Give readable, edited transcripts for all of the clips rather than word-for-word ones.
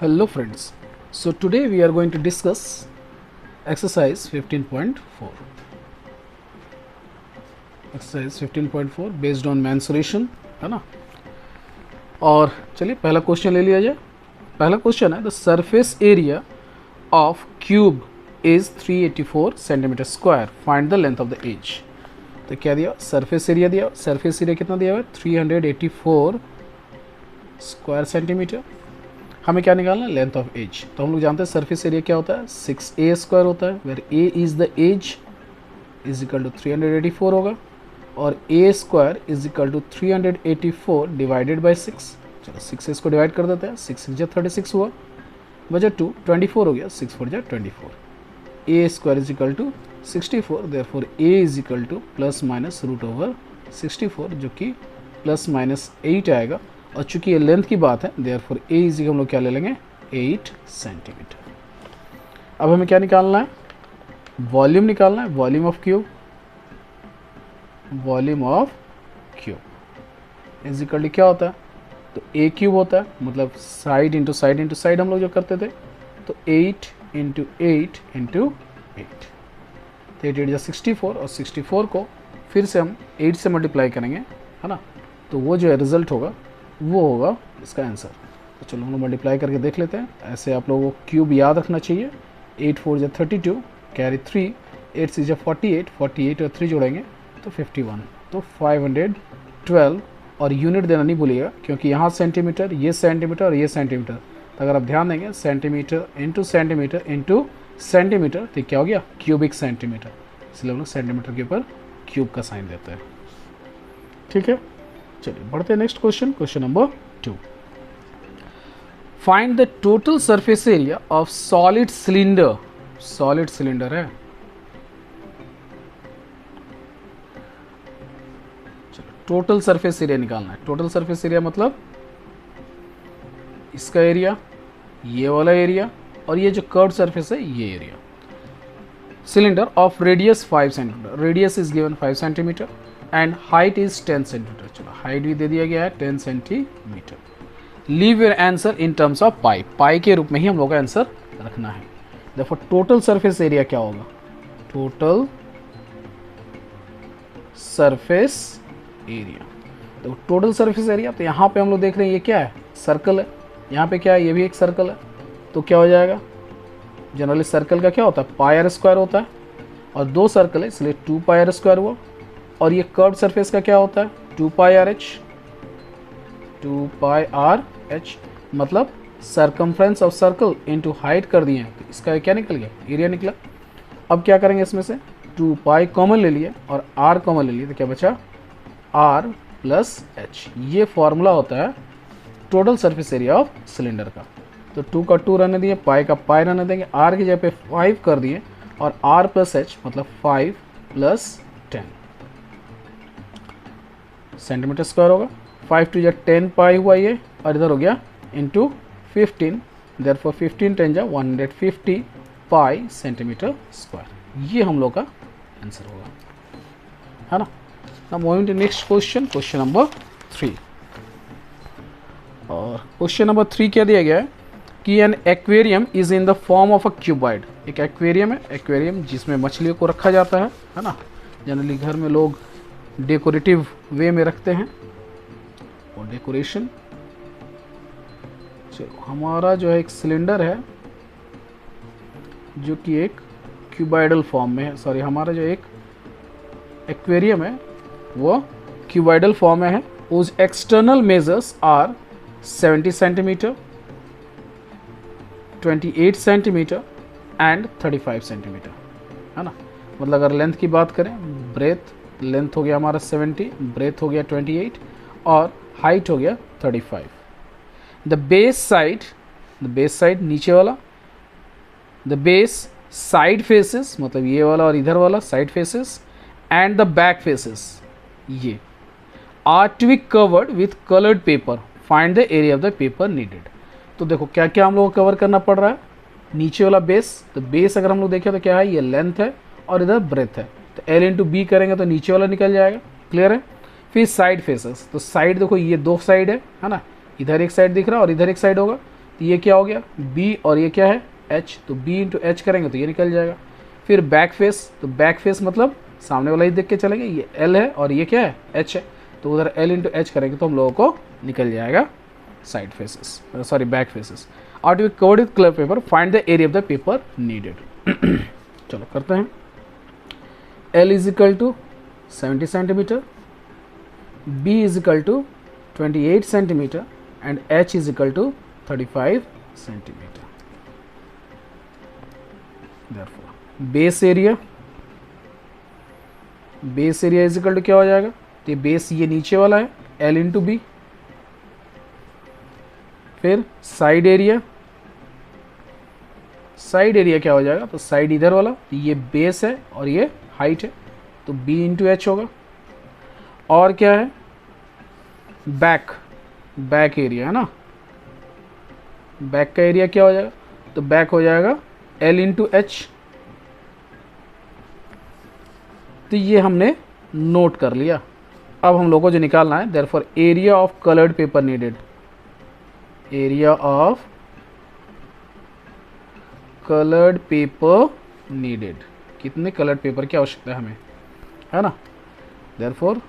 Hello friends, so today we are going to discuss exercise 15.4. Exercise 15.4 based on mensuration, है ना। और चलिए पहला क्वेश्चन ले लिया जाए। पहला क्वेश्चन है the surface area of cube is 384 centimetre square, find the length of the edge. तो क्या दिया, सरफेस एरिया दिया। सरफेस एरिया कितना दिया हुआ है, 384 स्क्वायर सेंटीमीटर। हमें क्या निकालना है, लेंथ ऑफ एज। तो हम लोग जानते हैं सरफेस एरिया क्या होता है, 6a स्क्वायर होता है, where a is the edge is equal to 384 होगा, और a square is equal to 384 divided by 6। चलो 6 इसको डिवाइड कर देते हैं, 6 जा 36 हुआ, बचा 2, 24 हो गया, 6 4 जा 24। a square is equal to 64, therefore a is equal to plus minus root over 64, जो कि प्लस माइनस 8 आएगा। और चूंकि ये लेंथ की बात है, देयरफॉर a इज हम लोग क्या ले लेंगे, 8 सेंटीमीटर। अब हमें क्या निकालना है, वॉल्यूम निकालना है, volume of cube. Volume of cube is equal to क्या होता है, तो a क्यूब होता है, मतलब side into side into side हम लोग जो करते थे, तो 8 इंटू 8 इंटू 8, तो 8 8 64, और 64 को फिर से हम 8 से मल्टीप्लाई करेंगे, है ना। तो वो जो है रिजल्ट होगा वो होगा इसका आंसर। तो चलो हम लोग मल्टीप्लाई करके देख लेते हैं। ऐसे आप लोगों को क्यूब याद रखना चाहिए। 8 4 जा 32, कैरी 3, 8 6 जा 48, 48 और 3 जोड़ेंगे तो 51, तो 512। और यूनिट देना नहीं भूलिएगा, क्योंकि यहाँ सेंटीमीटर, ये सेंटीमीटर और ये सेंटीमीटर। तो अगर आप ध्यान देंगे, centimetre into centimetre into centimetre, तो क्या हो गया, क्यूबिक सेंटीमीटर। इसलिए हम लोग सेंटीमीटर के ऊपर क्यूब का साइन देते हैं। ठीक है, चलिए बढ़ते हैं next question. Question number 2, find the total surface area of solid cylinder. Solid cylinder है, चलो टोटल सरफेस एरिया निकालना है। टोटल सरफेस एरिया मतलब इसका एरिया, ये वाला एरिया, और ये जो कर्व सरफेस है ये area. Cylinder of radius 5 centimetre, radius is given 5 centimetre and height is 10 centimetre. चलो हाइट भी दे दिया गया है 10 centimetre. Leave your answer in terms of pi, pi के रूप में ही हम लोग का आंसर रखना है। देखो टोटल सरफेस एरिया क्या होगा, टोटल सरफेस एरिया। तो टोटल सरफेस एरिया, तो यहाँ पे हम लोग देख रहे हैं ये क्या है, सर्कल है। यहाँ पे क्या है, ये भी एक सर्कल है। तो क्या हो जाएगा, जनरली सर्कल का क्या होता है, पाई आर स्क्वायर होता है, और 2 सर्कल है इसलिए 2 पाई आर स्क्वायर हुआ। और ये कर्व सरफेस का क्या होता है, 2 पाई आर एच। 2 पाई आर एच मतलब circumference of circle into height कर दिए, तो इसका क्या निकल गया, एरिया निकला। अब क्या करेंगे, इसमें से 2 पाई कॉमन ले लिए और r कॉमन ले लिए, तो क्या बचा, r प्लस एच। ये फॉर्मूला होता है total surface area of cylinder का। तो 2 का 2 रहने दिए, पाई का पाई रहने देंगे, r की जगह पे 5 कर दिए, और r प्लस एच मतलब 5 प्लस 10 सेंटीमीटर स्क्वायर होगा। 5 2 जा 10 पाई हुआ ये, और इधर हो गया इंटू 15, देयरफॉर 15 10 जा 150 पाई सेंटीमीटर स्क्वायर। ये हम लोग का आंसर होगा, है ना। Now moving to next question, question number 3। और क्वेश्चन नंबर 3 क्या दिया गया है कि an aquarium is in the form of a cuboid. एक एक्वेरियम है, एक्वेरियम जिसमें मछलियों को रखा जाता है ना। जनरली घर में लोग डेकोरेटिव वे में रखते हैं, और डेकोरेशन। चलो हमारा जो है एक सिलेंडर है जो कि एक क्यूबॉइडल फॉर्म में है, सॉरी हमारा जो एक एक्वेरियम है वो क्यूबॉइडल फॉर्म में है। उस external measures are 70 centimetre, 28 centimetre and 35 centimetre, है ना। मतलब अगर लेंथ की बात करें, ब्रेथ, लेंथ हो गया हमारा 70, ब्रेथ हो गया 28, और हाइट हो गया 35। द बेस साइड नीचे वाला, द बेस साइड फेसेस मतलब ये वाला और इधर वाला side faces, and the back faces ये are to be covered with coloured paper, find the area of the paper needed. तो देखो क्या क्या हम लोग को कवर करना पड़ रहा है, नीचे वाला बेस। तो बेस अगर हम लोग देखें तो क्या है, ये लेंथ है और इधर ब्रेथ है, तो L इंटू बी करेंगे तो नीचे वाला निकल जाएगा, क्लियर है। फिर साइड फेसेस, तो साइड देखो ये 2 साइड है ना, इधर एक साइड दिख रहा है और इधर एक साइड होगा, तो ये क्या हो गया b और ये क्या है h, तो b इंटू एच करेंगे तो ये निकल जाएगा। फिर बैक फेस, तो बैक फेस मतलब सामने वाला ही देख के चलेंगे, ये l है और ये क्या है h है, तो उधर l इंटू एच करेंगे तो हम लोगों को निकल जाएगा side faces, sorry back faces. Are to be covered with colour paper, find the area of the paper needed. चलो करते हैं। L is equal to 70 centimetre, B is equal to 28 centimetre and H is equal to 35 centimetre. Therefore, base area is equal to क्या हो जाएगा, तो base ये नीचे वाला है L इंटू बी। फिर साइड एरिया क्या हो जाएगा, तो साइड इधर वाला, तो ये बेस है और ये हाइट है, तो b इंटू एच होगा। और क्या है बैक एरिया है ना, बैक का एरिया क्या हो जाएगा, तो बैक हो जाएगा l इंटू एच। तो ये हमने नोट कर लिया। अब हम लोगों को जो निकालना है, therefore area of coloured paper needed, area of coloured paper needed, कितने कलर्ड पेपर की आवश्यकता है हमें, है ना। Therefore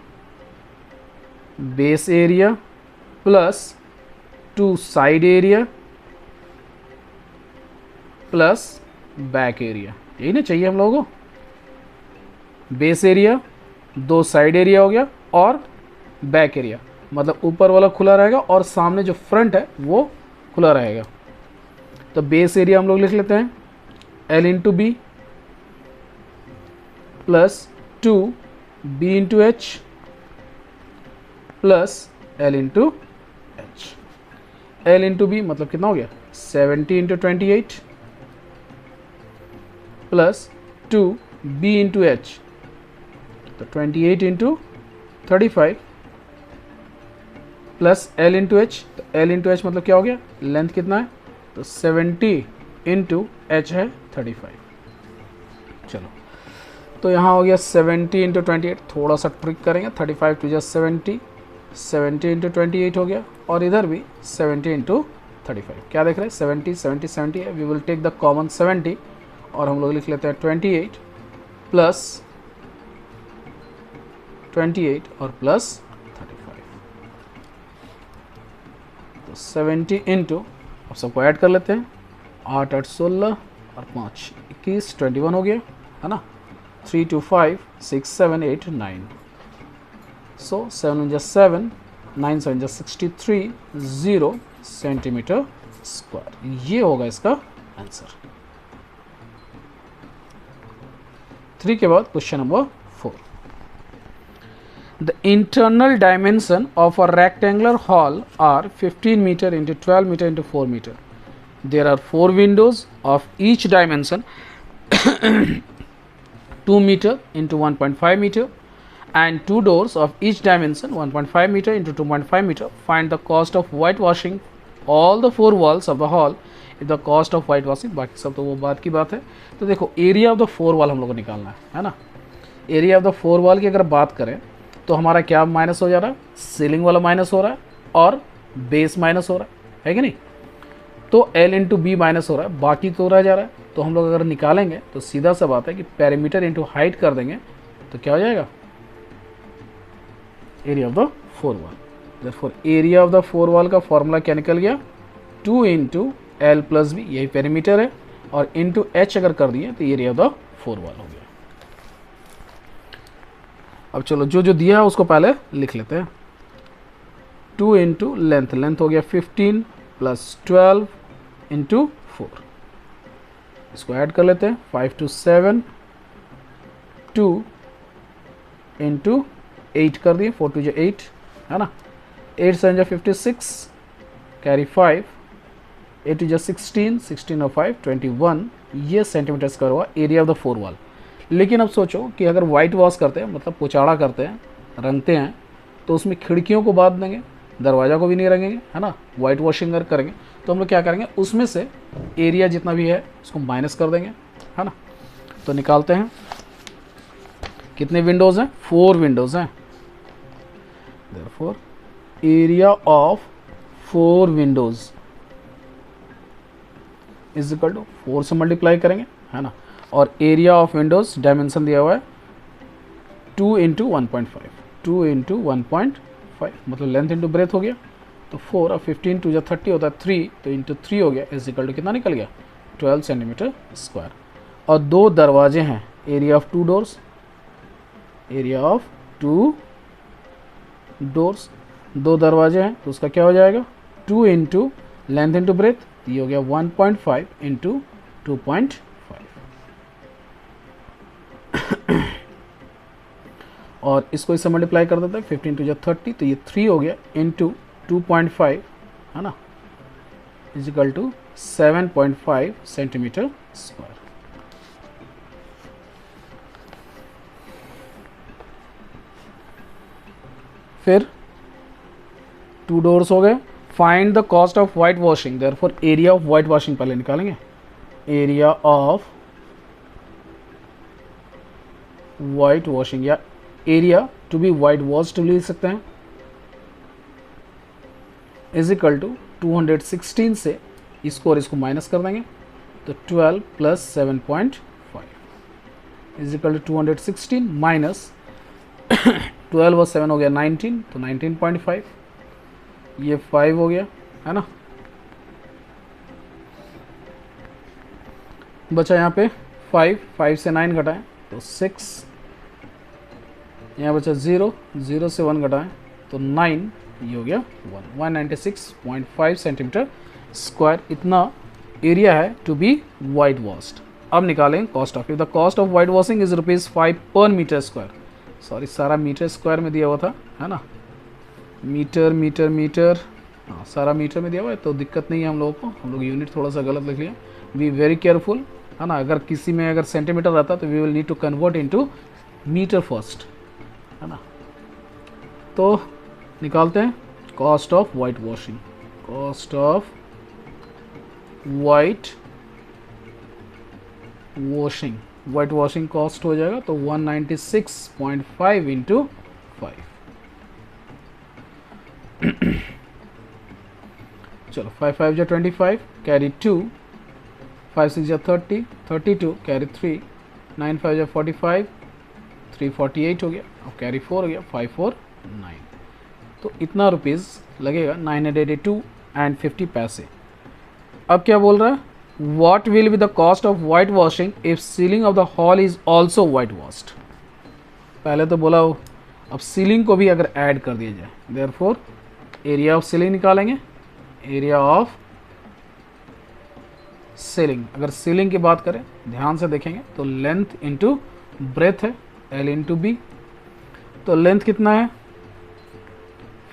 base area plus 2 side area plus back area, यही ना चाहिए हम लोगों को। बेस एरिया 2 साइड एरिया हो गया और बैक एरिया, मतलब ऊपर वाला खुला रहेगा और सामने जो फ्रंट है वो खुला रहेगा। तो बेस एरिया हम लोग लिख लेते हैं L into B plus 2 B into H plus L into H. L into B मतलब कितना हो गया 70 into 28 plus 2 B into H, तो 28 into 35 plus L into H, तो L इंटू एच मतलब क्या हो गया, लेंथ कितना है, तो 70 इंटू एच है 35। चलो तो यहाँ हो गया 70 इंटू 28, थोड़ा सा ट्रिक करेंगे, 35 टू जस्ट 70 इंटू 28 हो गया, और इधर भी 70 इंटू 35। क्या देख रहे हैं 70 है, we will take the common 70 और हम लोग लिख लेते हैं 28 प्लस 28 और प्लस 35, तो 70 इंटू, अब सबको ऐड कर लेते हैं, 8 8 16 और 5 21 21 हो गया, है ना। 3 2 5 6 7 8 9, सो 7 7 9 7 63 0 सेंटीमीटर स्क्वायर, ये होगा इसका आंसर। 3 के बाद question number 4। The internal dimension of a rectangular hall are 15 meter into 12 meter into 4 meter. There are 4 windows of each dimension 2 meter into 1.5 meter and 2 doors of each dimension 1.5 meter into 2.5 meter. Find the cost of whitewashing all the 4 walls of the hall. If the cost of whitewashing, बाकी सब तो वो बात की बात है। तो देखो एरिया ऑफ द 4 वॉल हम लोग को निकालना है ना। एरिया ऑफ द 4 वॉल की अगर बात करें तो हमारा क्या माइनस हो जा रहा है, सीलिंग वाला माइनस हो रहा है और बेस माइनस हो रहा है कि नहीं। तो L इंटू बी माइनस हो रहा है, बाकी तो रह जा रहा है। तो हम लोग अगर निकालेंगे तो सीधा सा बात है कि पेरीमीटर इंटू हाइट कर देंगे तो क्या हो जाएगा, area of the 4 wall. Therefore area of the 4 wall का फॉर्मूला क्या निकल गया, 2 इंटू एल प्लस बी, यही पेरीमीटर है, और इंटू एच अगर कर दिए तो एरिया ऑफ द 4 वॉल हो गया। अब चलो जो जो दिया है उसको पहले लिख लेते हैं। 2 इंटू लेंथ हो गया 15 प्लस 12 इंटू 4, इसको ऐड कर लेते हैं। 5 to 7 2 इंटू 8 कर दिए, 4 to 8 है ना। 8 7 56 कैरी 5, 8 to 16 16 और 5 21, ये सेंटीमीटर स्क्वायर हुआ एरिया ऑफ द 4 वॉल। लेकिन अब सोचो कि अगर वाइट वॉश करते हैं, मतलब पोचाड़ा करते हैं, रंगते हैं, तो उसमें खिड़कियों को बांध देंगे, दरवाज़ा को भी नहीं रंगेंगे, है ना। वाइट वॉशिंग अगर करेंगे तो हम लोग क्या करेंगे, उसमें से एरिया जितना भी है उसको माइनस कर देंगे, है ना। तो निकालते हैं, कितने विंडोज़ हैं, 4 विंडोज़ हैं। Therefore area of 4 windows is equal to 4 से मल्टीप्लाई करेंगे, है ना। और एरिया ऑफ विंडोज डायमेंशन दिया हुआ है 2 इंटू 1.5, 2 इंटू 1.5 मतलब लेंथ इंटू ब्रेथ हो गया। तो 4 और 15 टू जो 30 होता है 3, तो इंटू 3 हो गया, इज इक्वल टू कितना निकल गया 12 सेंटीमीटर स्क्वायर। और 2 दरवाजे हैं, area of 2 doors, area of 2 doors, 2 दरवाजे हैं तो उसका क्या हो जाएगा 2 इंटू लेंथ इंटू ब्रेथ, ये हो गया 1.5 इंटू 2.5। और इसको इससे मल्टीप्लाई कर देते हैं 15 टू 30, तो ये 3 हो गया इंटू 2.5, है ना, is equal to 7.5 centimetre square. फिर 2 डोर्स हो गए। Find the cost of white washing, therefore area of white washing पहले निकालेंगे, एरिया ऑफ वाइट वॉशिंग या area to be white washed लिख सकते हैं, इज इक्वल टू 216 से इसको और इसको माइनस कर देंगे, तो 12 plus 7.5 is equal to 216 minus 12 और 7 हो गया 19, तो 19.5, ये 5 हो गया, है ना। बचा यहाँ पे 5 से 9 घटाएं तो 6, यहाँ बचा 0 से 1 घटाएं तो 9, ये हो गया 196.5 सेंटीमीटर स्क्वायर, इतना एरिया है टू बी वाइट वॉश्ड। अब निकालें cost of, the cost of white washing is ₹5 पर मीटर स्क्वायर, सॉरी सारा मीटर स्क्वायर में दिया हुआ था, है ना, मीटर मीटर मीटर, हाँ सारा मीटर में दिया हुआ है तो दिक्कत नहीं है हम लोगों को, हम लोग यूनिट थोड़ा सा गलत लिख लिया, बी वेरी केयरफुल, है ना। अगर किसी में अगर सेंटीमीटर रहता तो we will need to convert into metre first, है ना। तो निकालते हैं cost of white washing, cost of white washing, white washing cost हो जाएगा तो 196.5 इंटू 5। चलो 5 5 जा 25, कैरी 2, 5 6 जा 30, 32 कैरी 3, 9 5 जा 45, 3 48 हो गया, अब कैरी 4 हो गया, 5 4 9, तो इतना रुपीज़ लगेगा 982.50 पैसे। अब क्या बोल रहा है, what will be the cost of white washing if ceiling of the hall is also white washed. पहले तो बोला हो, अब सीलिंग को भी अगर ऐड कर दिया जाए, देयरफॉर एरिया ऑफ सीलिंग निकालेंगे, एरिया ऑफ सीलिंग, अगर सीलिंग की बात करें ध्यान से देखेंगे तो लेंथ इंटू ब्रेथ है, L इंटू बी, तो लेंथ कितना है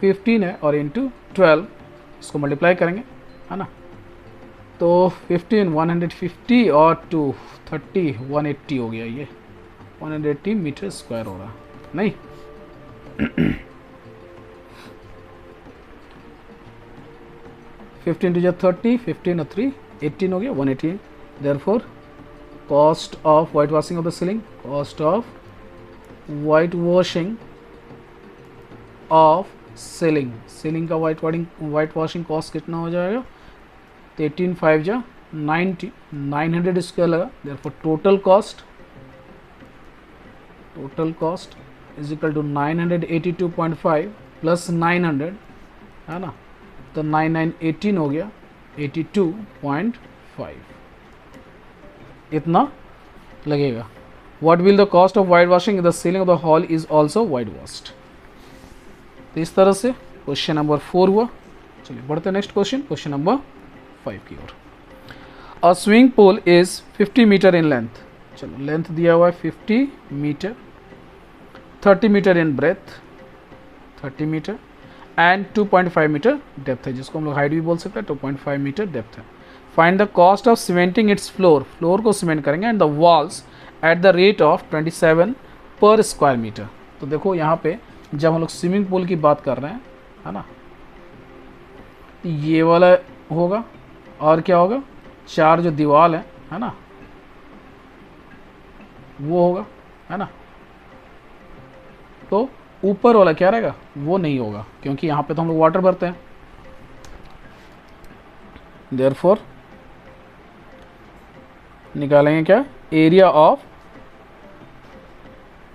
15 है और इंटू 12 इसको मल्टीप्लाई करेंगे, है ना, तो 15 150 और 2 30 180 हो गया, ये 180 मीटर स्क्वायर हो रहा नहीं। 15 टू 30, 15 और 3 18 हो गया 180, therefore cost of white washing of the ceiling, cost of white washing of ceiling, ceiling का वाइट वॉशिंग कॉस्ट कितना हो जाएगा, तो 18 5 जा 90, 900 स्क्वायर लगा, therefore total cost is equal to 982.5 plus 900, है ना, तो 9 9 18 हो गया 82.5, इतना लगेगा। What will the cost of white washing in the ceiling of the hall is also white washed। तो इस तरह से क्वेश्चन नंबर 4 हुआ। चलिए बढ़ते नेक्स्ट क्वेश्चन, क्वेश्चन नंबर 5 की ओर। A swimming pool is 50 metre in length, चलो लेंथ दिया हुआ है 50 metre, 30 metre in breadth 30 metre and 2.5 metre depth है, जिसको हम लोग हाइट भी बोल सकते हैं, 2.5 मीटर डेप्थ है। Find the cost of cementing it's floor, floor को सीमेंट करेंगे and the walls at the rate of 27 पर स्क्वायर मीटर। तो देखो यहाँ पे जब हम लोग स्विमिंग पूल की बात कर रहे हैं, है ना, ये वाला होगा और क्या होगा, 4 जो दीवार है ना, वो होगा, है ना, तो ऊपर वाला क्या रहेगा, वो नहीं होगा क्योंकि यहाँ पे तो हम लोग वाटर भरते हैं। देयरफॉर निकालेंगे क्या,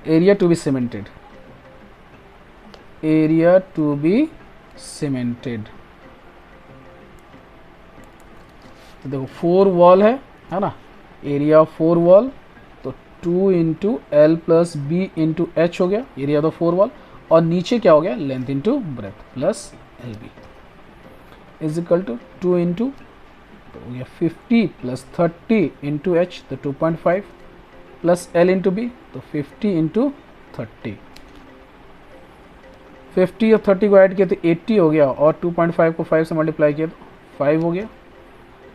area to be cemented, area to be cemented. तो देखो 4 वॉल है ना, एरिया ऑफ 4 वॉल, तो 2 into L plus B into H हो गया एरिया ऑफ 4 वॉल, और नीचे क्या हो गया, length into breadth plus L B is equal to 2 into, तो हो गया 50 प्लस 30 इंटू एच, तो 2.5 प्लस एल इंटू बी, तो 50 इंटू 30, 50 और 30 को ऐड किया तो 80 हो गया, और 2.5 को 5 से मल्टीप्लाई किया तो 5 हो गया,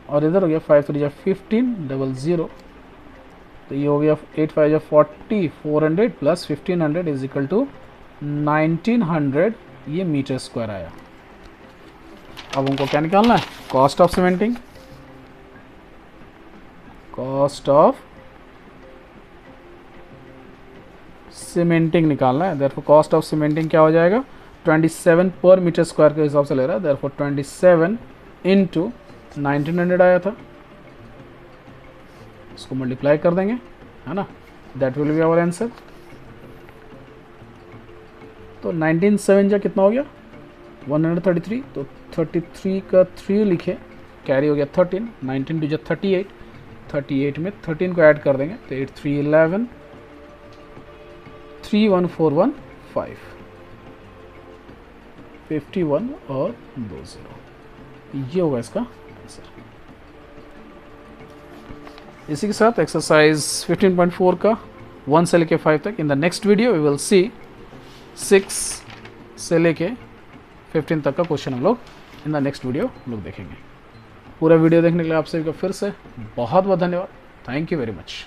और इधर हो गया 5 3 जा 15 00, तो ये हो गया 8 5 जा 40, 400 प्लस 1500 इज इक्वल टू 1900, ये मीटर स्क्वायर आया। अब हमको क्या निकालना है, cost of cementing, cost of cementing निकालना है। देयरफॉर कॉस्ट ऑफ सीमेंटिंग क्या हो जाएगा, 27 पर मीटर स्क्वायर के हिसाब से ले रहा है, देयरफॉर 27 इंटू 1900 आया था, इसको मल्टीप्लाई कर देंगे, है ना, that will be our answer. तो 19 7 जा कितना हो गया, 133, तो 33 का 3 लिखे, कैरी हो गया 13, 19 टू जा 38, 38 में 13 को ऐड कर देंगे तो 8 3 11, 31415, 51 और 20, ये होगा इसका आंसर। इसी के साथ एक्सरसाइज 15.4 का 1 से लेके 5 तक, in the next video we will see 6 से लेके 15 तक का क्वेश्चन हम लोग इन द नेक्स्ट वीडियो हम लोग देखेंगे। पूरा वीडियो देखने के लिए आप सभी का फिर से बहुत बहुत धन्यवाद। Thank you very much.